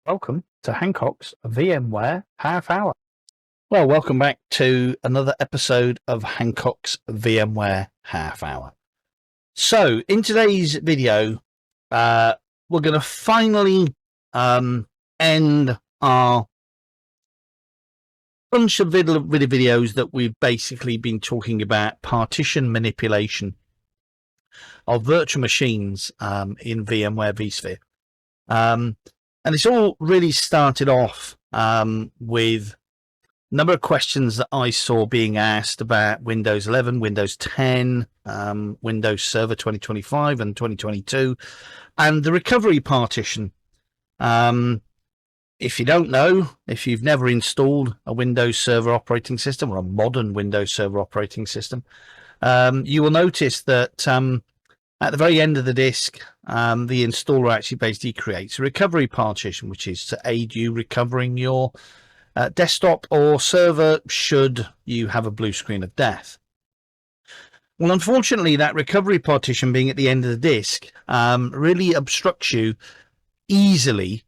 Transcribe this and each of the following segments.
Welcome to Hancock's VMware Half Hour. Well, welcome back to another episode of Hancock's VMware Half Hour. So, in today's video, we're going to finally end our bunch of video videos that we've basically been talking about partition manipulation of virtual machines in VMware vSphere. And it's all really started off with a number of questions that I saw being asked about Windows 11, Windows 10, Windows Server 2025 and 2022, and the recovery partition. If you don't know, if you've never installed a Windows Server operating system or a modern Windows Server operating system, you will notice that at the very end of the disk, the installer actually basically creates a recovery partition, which is to aid you recovering your desktop or server should you have a blue screen of death. Well, unfortunately, that recovery partition being at the end of the disk really obstructs you easily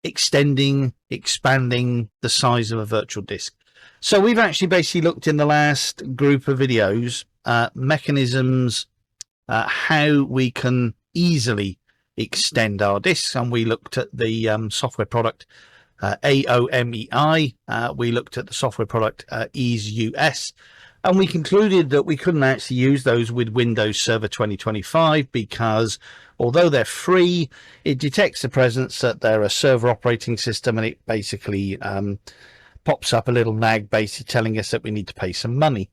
extending, expanding the size of a virtual disk. So we've actually basically looked in the last group of videos at mechanisms how we can easily extend our disks, and we looked at the software product AOMEI, we looked at the software product EaseUS, and we concluded that we couldn't actually use those with Windows Server 2025 because although they're free, it detects the presence that they're a server operating system, and it basically pops up a little nag basically telling us that we need to pay some money.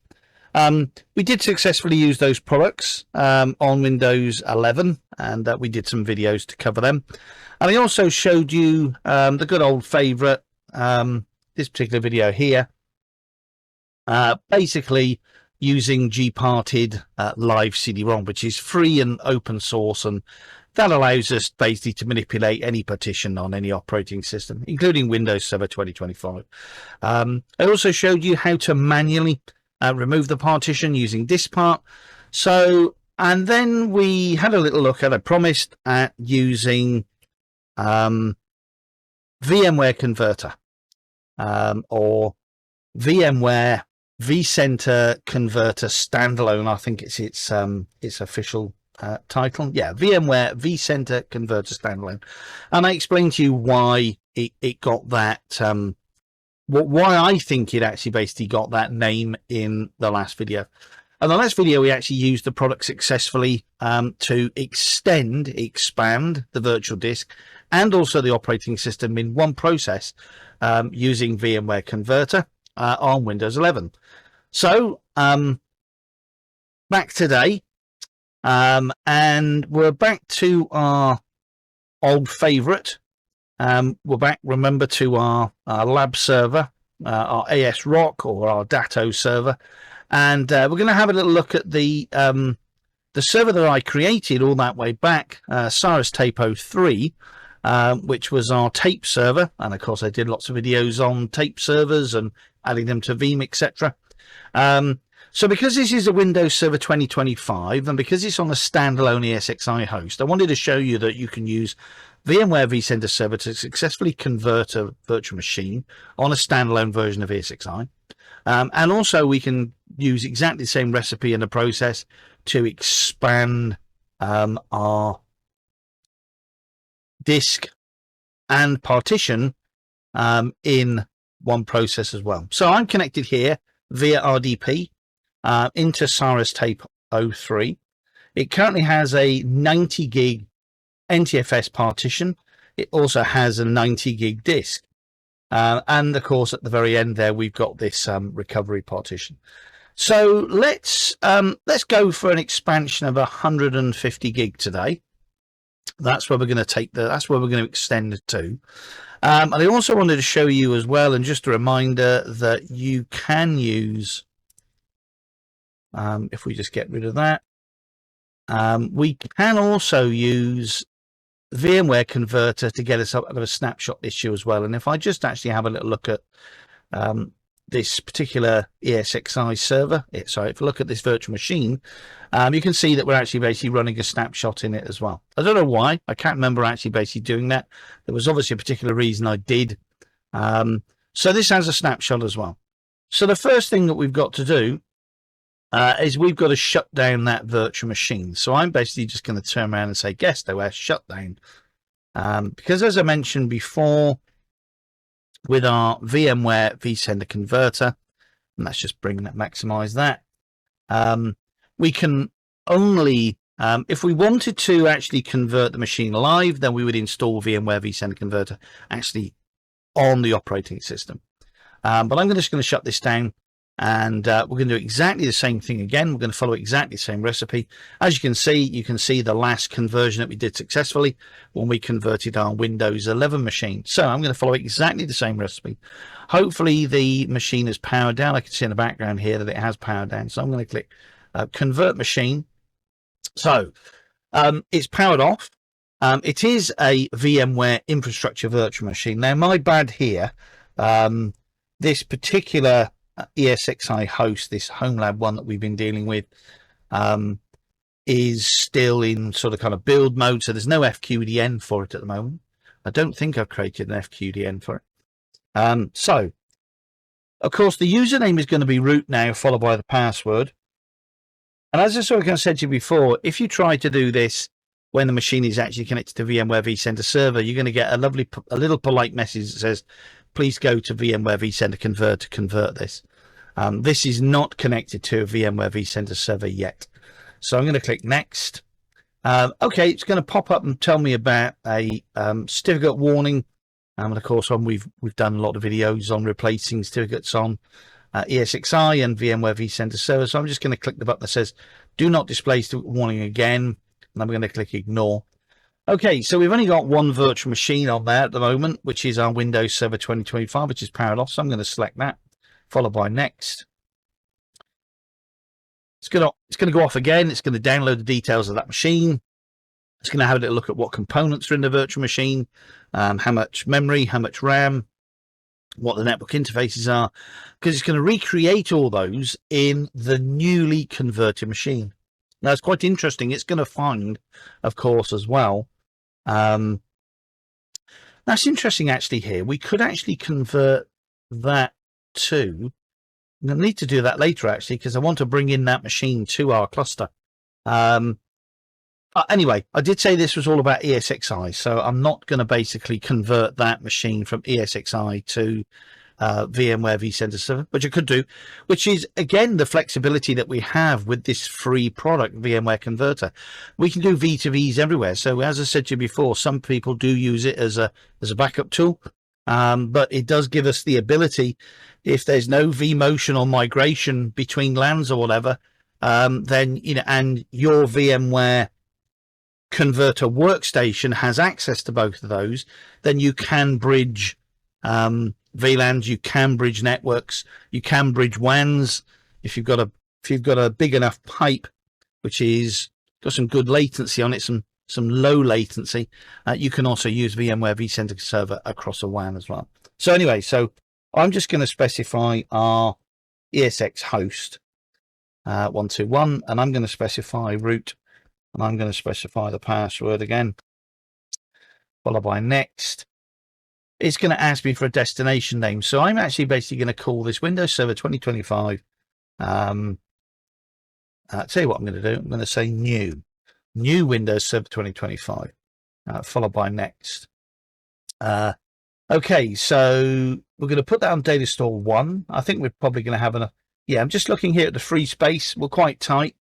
We did successfully use those products on Windows 11, and we did some videos to cover them. And I also showed you the good old favorite, this particular video here, basically using gparted live CD-ROM, which is free and open source, and that allows us basically to manipulate any partition on any operating system, including Windows Server 2025. I also showed you how to manually remove the partition using diskpart. So, and then we had a little look at, I promised, at using VMware Converter or VMware vCenter Converter Standalone. I think it's its official title. Yeah, VMware vCenter Converter Standalone. And I explained to you why it got that why I think it actually basically got that name in the last video. In the last video, we actually used the product successfully to expand the virtual disk and also the operating system in one process using VMware Converter on Windows 11. So back today, and we're back to our old favorite. We're back, remember, to our lab server, our ASRock or our Datto server, and we're going to have a little look at the server that I created all that way back, Cyrus Tape 03, which was our tape server, and of course I did lots of videos on tape servers and adding them to Veeam, etc. So because this is a Windows Server 2025 and because it's on a standalone ESXi host, I wanted to show you that you can use VMware vCenter Server to successfully convert a virtual machine on a standalone version of ESXi. And also we can use exactly the same recipe and the process to expand our disk and partition in one process as well. So I'm connected here via RDP into Cyrus Tape 03. It currently has a 90 gig NTFS partition. It also has a 90 gig disk. And of course, at the very end there, we've got this recovery partition. So let's go for an expansion of 150 gig today. That's where we're going to take that's where we're going to extend it to. And I also wanted to show you as well, and just a reminder that you can use, if we just get rid of that, we can also use VMware Converter to get us up out of a snapshot issue as well. And if I just actually have a little look at this particular ESXi server. Sorry, if you look at this virtual machine, you can see that we're actually basically running a snapshot in it as well. I don't know why. I can't remember actually basically doing that. There was obviously a particular reason I did. So this has a snapshot as well. So the first thing that we've got to do is we've got to shut down that virtual machine. So I'm basically just going to turn around and say guest OS shutdown. Because as I mentioned before, with our VMware vCenter converter, and let's just bring that, maximize that. We can only, if we wanted to actually convert the machine live, then we would install VMware vCenter converter actually on the operating system. But I'm just going to shut this down, and we're going to do exactly the same thing again. We're going to follow exactly the same recipe. As you can see the last conversion that we did successfully when we converted our Windows 11 machine. So I'm going to follow exactly the same recipe. Hopefully the machine is powered down. I can see in the background here that it has powered down. So I'm going to click convert machine. So it's powered off. It is a VMware infrastructure virtual machine. Now, my bad here. This particular ESXi host, this HomeLab one that we've been dealing with, is still in sort of kind of build mode. So there's no FQDN for it at the moment. I don't think I've created an FQDN for it. So, of course, the username is going to be root now, followed by the password. And as I sort of said to you before, if you try to do this when the machine is actually connected to VMware vCenter server, you're going to get a little polite message that says, please go to VMware vCenter Converter to convert this. This is not connected to a VMware vCenter server yet. So I'm going to click next. Okay, it's going to pop up and tell me about a certificate warning. And of course, we've done a lot of videos on replacing certificates on ESXi and VMware vCenter server. So I'm just going to click the button that says, do not display warning again. And I'm going to click ignore. Okay, so we've only got one virtual machine on there at the moment, which is our Windows Server 2025, which is powered off. So I'm going to select that, followed by next. It's going to go off again. It's going to download the details of that machine. It's going to have a look at what components are in the virtual machine, how much memory, how much RAM, what the network interfaces are, because it's going to recreate all those in the newly converted machine. Now, it's quite interesting. It's going to find, of course, as well. That's interesting, actually, here. We could actually convert that to... I need to do that later, actually, because I want to bring in that machine to our cluster. Anyway, I did say this was all about ESXi, so I'm not going to basically convert that machine from ESXi to VMware vCenter server, which I could do, which is again the flexibility that we have with this free product, VMware Converter. We can do V2Vs everywhere. So as I said to you before, some people do use it as a backup tool, but it does give us the ability, if there's no vMotion or migration between LANs or whatever, then and your VMware Converter workstation has access to both of those, then you can bridge VLANs, you can bridge networks, you can bridge WANs. If you've got a big enough pipe, which is got some good latency on it, some low latency, you can also use VMware vCenter server across a WAN as well. So anyway, so I'm just going to specify our ESX host 121, and I'm going to specify root, and I'm going to specify the password again, followed by next. It's going to ask me for a destination name. So I'm actually basically going to call this Windows Server 2025. I'll tell you what I'm going to do. I'm going to say new Windows Server 2025, followed by next. Okay, so we're going to put that on data store 1. I think we're probably going to have yeah, I'm just looking here at the free space. We're quite tight.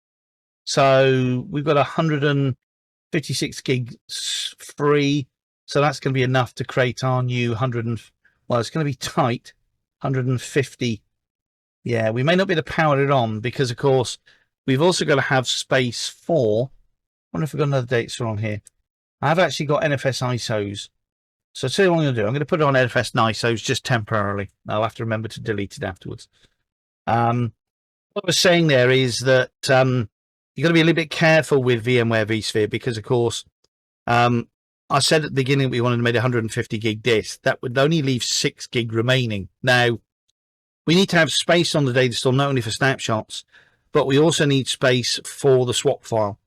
So we've got 156 gigs free. So that's going to be enough to create our new it's going to be tight, 150. Yeah, we may not be able to power it on because, of course, we've also got to have space for, I wonder if we've got another data store on here. I've actually got NFS ISOs. So I'll tell you what I'm going to do. I'm going to put it on NFS ISOs just temporarily. I'll have to remember to delete it afterwards. What I was saying there is that you've got to be a little bit careful with VMware vSphere because, of course, I said at the beginning we wanted to make a 150 gig disk. That would only leave 6 gig remaining. Now, we need to have space on the data store, not only for snapshots, but we also need space for the swap file.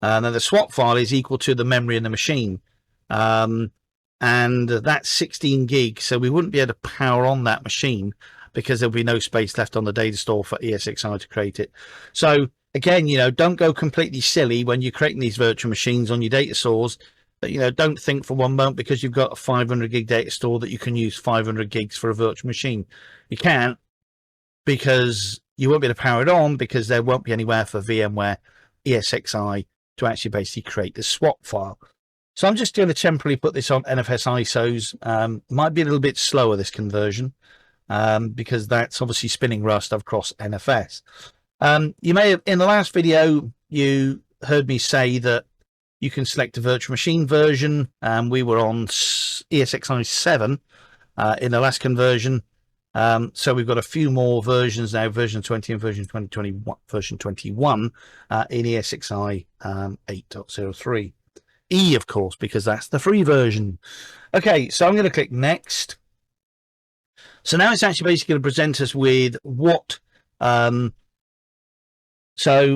Now the swap file is equal to the memory in the machine. And that's 16 gig. So we wouldn't be able to power on that machine because there'll be no space left on the data store for ESXi to create it. So again, don't go completely silly when you're creating these virtual machines on your data stores. But, don't think for one moment because you've got a 500 gig data store that you can use 500 gigs for a virtual machine. You can't, because you won't be able to power it on because there won't be anywhere for VMware ESXi to actually basically create the swap file. So I'm just going to temporarily put this on NFS ISOs. Might be a little bit slower, this conversion, because that's obviously spinning Rust across NFS. You may have, in the last video, you heard me say that you can select a virtual machine version. We were on ESXi 7 in the last conversion. So we've got a few more versions now, version 20 and version 2021, version 21 in ESXi 8.03. E, of course, because that's the free version. Okay, so I'm going to click next. So now it's actually basically going to present us with what. So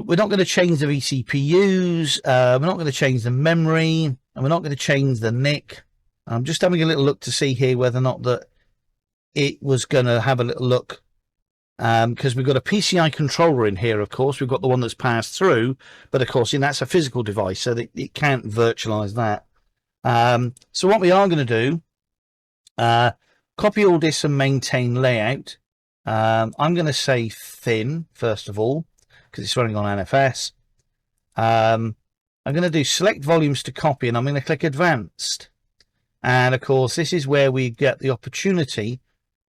we're not going to change the vCPUs. We're not going to change the memory, and we're not going to change the NIC. I'm just having a little look to see here whether or not that it was going to have a little look, because we've got a PCI controller in here. Of course, we've got the one that's passed through, but of course, that's a physical device, so that it can't virtualize that. So what we are going to do, copy all this and maintain layout. I'm going to say thin first of all, because it's running on NFS. I'm going to do select volumes to copy, and I'm going to click advanced. And of course, this is where we get the opportunity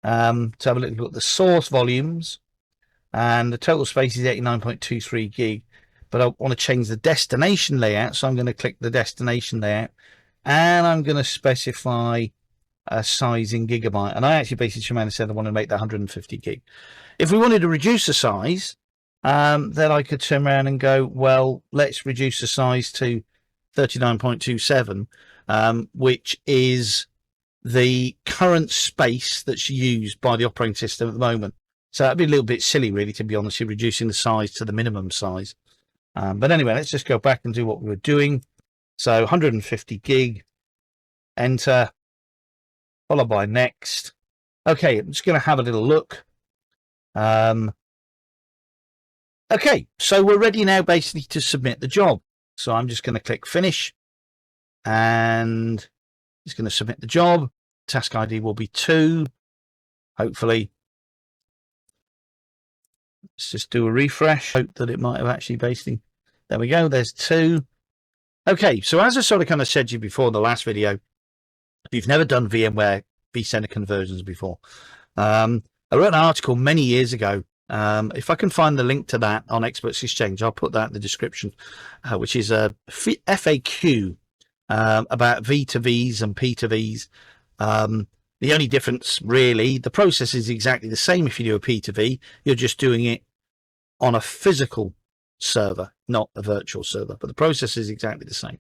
to have a look at the source volumes, and the total space is 89.23 gig. But I want to change the destination layout, so I'm going to click the destination layout, and I'm going to specify a size in gigabyte. And I actually basically came out and said I want to make that 150 gig. If we wanted to reduce the size, then I could turn around and go, well, let's reduce the size to 39.27, which is the current space that's used by the operating system at the moment. So that'd be a little bit silly, really, to be honest, reducing the size to the minimum size. But anyway, let's just go back and do what we were doing. So 150 gig, enter, followed by next. Okay, I'm just going to have a little look. Okay, so we're ready now basically to submit the job. So I'm just going to click finish, and it's going to submit the job. Task ID will be 2. Hopefully, let's just do a refresh. Hope that it might have actually basically, there we go, there's 2. Okay, so as I sort of kind of said to you before in the last video, if you've never done VMware vCenter conversions before, I wrote an article many years ago. If I can find the link to that on Experts Exchange, I'll put that in the description, which is a FAQ about V2Vs and P2Vs. The only difference, really, the process is exactly the same if you do a P2V. You're just doing it on a physical server, not a virtual server, but the process is exactly the same.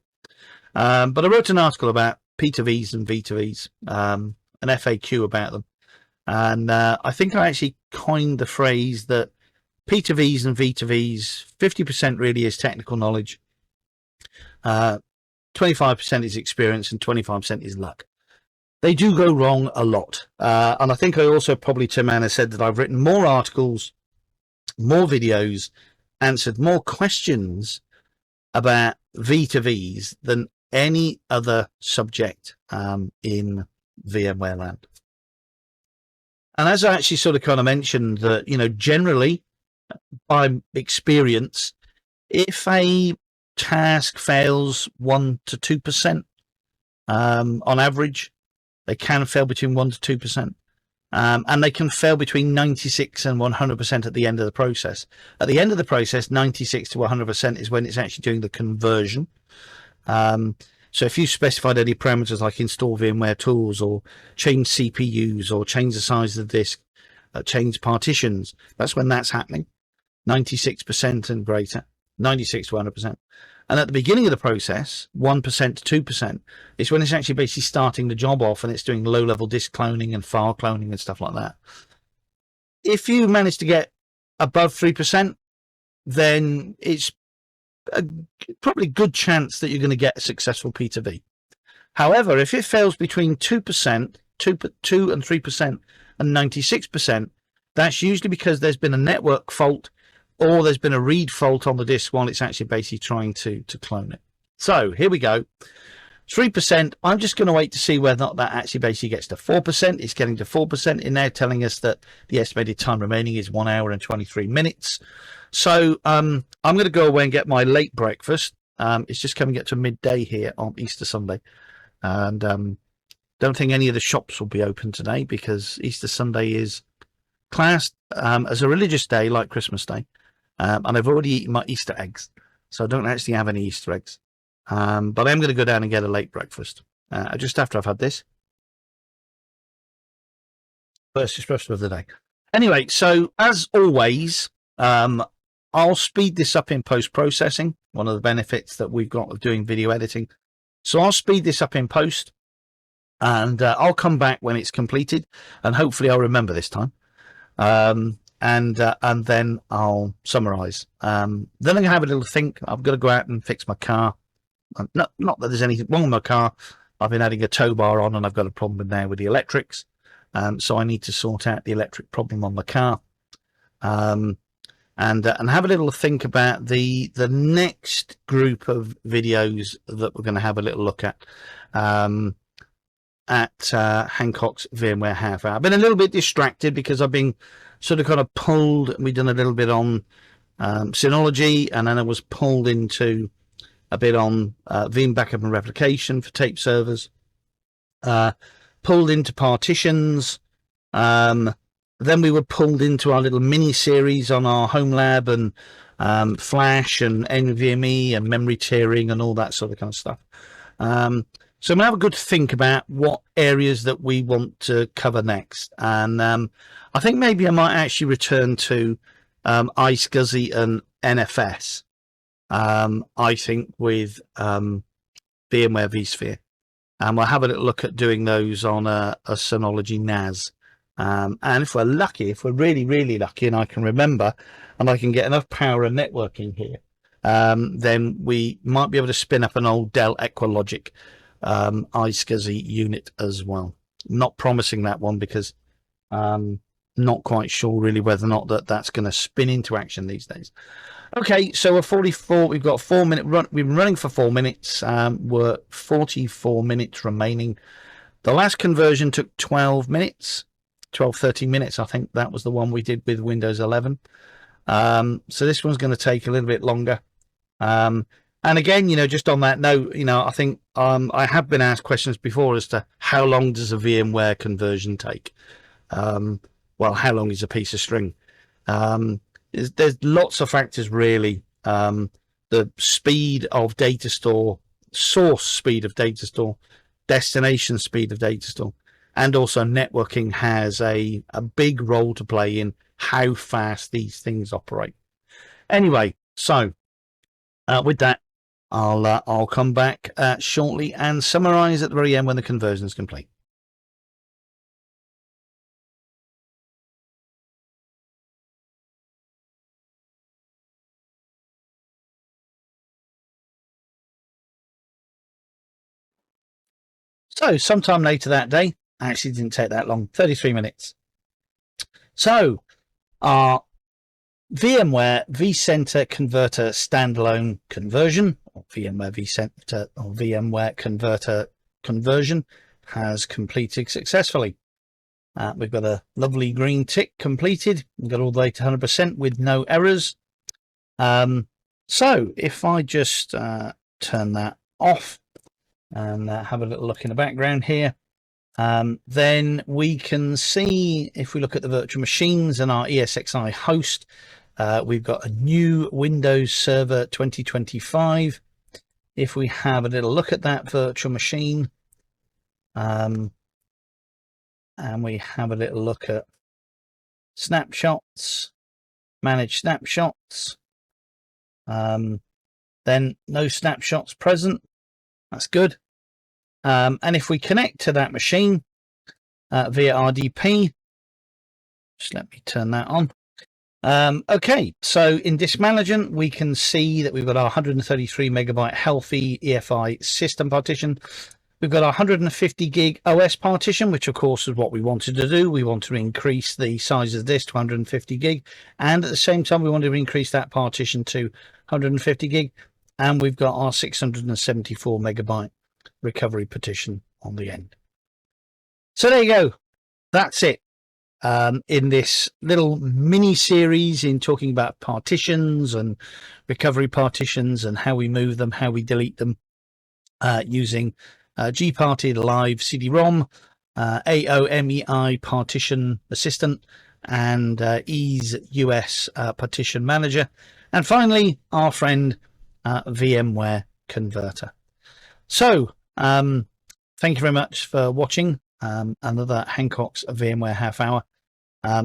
But I wrote an article about P2Vs and V2Vs, an FAQ about them. And I think I actually coined the phrase that P2Vs and V2Vs, 50% really is technical knowledge, 25% is experience, and 25% is luck. They do go wrong a lot. And I think I also probably to man has said that I've written more articles, more videos, answered more questions about V2Vs than any other subject in VMware land. And as I actually sort of kind of mentioned that, generally by experience, if a task fails 1 to 2%, on average, they can fail between 1 to 2%. And they can fail between 96 and 100% at the end of the process. At the end of the process, 96 to 100% is when it's actually doing the conversion. So if you specified any parameters like install VMware tools or change CPUs or change the size of the disk, change partitions, that's when that's happening. 96% and greater, 96 to 100%. And at the beginning of the process, 1% to 2% is when it's actually basically starting the job off and it's doing low-level disk cloning and file cloning and stuff like that. if you manage to get above 3%, then it's probably a good chance that you're going to get a successful P2V. However, if it fails between 2%, 2 and 3%, and 96%, that's usually because there's been a network fault or there's been a read fault on the disk while it's actually basically trying to clone it. So here we go. 3%. I'm just going to wait to see whether or not that actually basically gets to 4%. It's getting to 4%. And now telling us that the estimated time remaining is 1 hour and 23 minutes. So I'm going to go away and get my late breakfast. It's just coming up to midday here on Easter Sunday. And don't think any of the shops will be open today because Easter Sunday is classed as a religious day like Christmas Day. And I've already eaten my Easter eggs. So I don't actually have any Easter eggs. But I'm going to go down and get a late breakfast just after I've had this. First espresso of the day. Anyway, so as always, I'll speed this up in post-processing. One of the benefits that we've got of doing video editing. So I'll speed this up in post and I'll come back when it's completed and hopefully I'll remember this time. And then I'll summarize. Then I'm going to have a little think. I've got to go out and fix my car. Not that there's anything wrong with my car. I've been adding a tow bar on and I've got a problem now with the electrics. So I need to sort out the electric problem on the car. And have a little think about the next group of videos that we're going to have a little look at Hancock's VMware half hour. I've been a little bit distracted because I've been sort of kind of pulled. We've done a little bit on Synology, and then I was pulled into a bit on VM backup and replication for tape servers, pulled into partitions. Then we were pulled into our little mini series on our home lab and flash and NVMe and memory tiering and all that sort of kind of stuff. So I'm going to have a good think about what areas that we want to cover next. And I think maybe I might actually return to iSCSI and NFS. I think with VMware vSphere. And we'll have a little look at doing those on a Synology NAS. And if we're lucky, if we're really, really lucky, and I can remember, and I can get enough power and networking here, then we might be able to spin up an old Dell Equalogic iSCSI unit as well. Not promising that one because not quite sure really whether or not that's going to spin into action these days. Okay, so we're 44. We've got 4 minute run. We've been running for 4 minutes. We're 44 minutes remaining. The last conversion took 12 minutes. 13 minutes, I think that was the one we did with Windows 11. So this one's going to take a little bit longer. And again, just on that note, I think I have been asked questions before as to how long does a VMware conversion take? Well, how long is a piece of string? There's lots of factors really. The speed of data store, source speed of data store, destination speed of data store. And also networking has a big role to play in how fast these things operate. Anyway, so with that, I'll come back shortly and summarize at the very end when the conversion is complete. So sometime later that day, actually didn't take that long, 33 minutes. So our VMware vCenter Converter Standalone conversion, or VMware vCenter or VMware Converter conversion has completed successfully. We've got a lovely green tick completed. We've got all the way to 100% with no errors. So if I just turn that off and have a little look in the background here, then we can see, if we look at the virtual machines and our ESXi host, we've got a new Windows Server 2025. If we have a little look at that virtual machine, and we have a little look at snapshots, manage snapshots, then no snapshots present. That's good. And if we connect to that machine via RDP, Just let me turn that on. Okay, so in disk management, we can see that we've got our 133 megabyte healthy EFI system partition. We've got our 150 gig OS partition, which of course is what we wanted to do. We want to increase the size of this to 150 gig. And at the same time, we want to increase that partition to 150 gig. And we've got our 674 megabyte recovery partition on the end. So there you go. That's it. In this little mini series in talking about partitions and recovery partitions and how we move them, how we delete them using gparted live CD-ROM, AOMEI partition assistant, and Ease US partition manager, and finally our friend VMware Converter. So thank you very much for watching another Hancock's VMware half hour.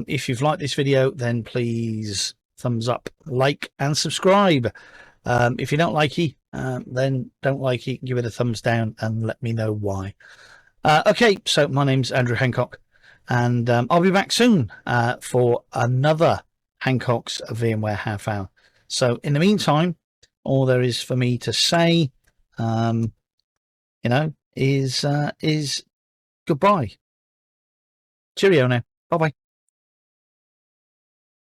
If you've liked this video, then please thumbs up, like, and subscribe. If you don't like it, then don't like it, give it a thumbs down and let me know why. Okay, so my name's Andrew Hancock, and I'll be back soon for another Hancock's VMware half hour. So in the meantime, all there is for me to say, is goodbye. Cheerio now. Bye-bye.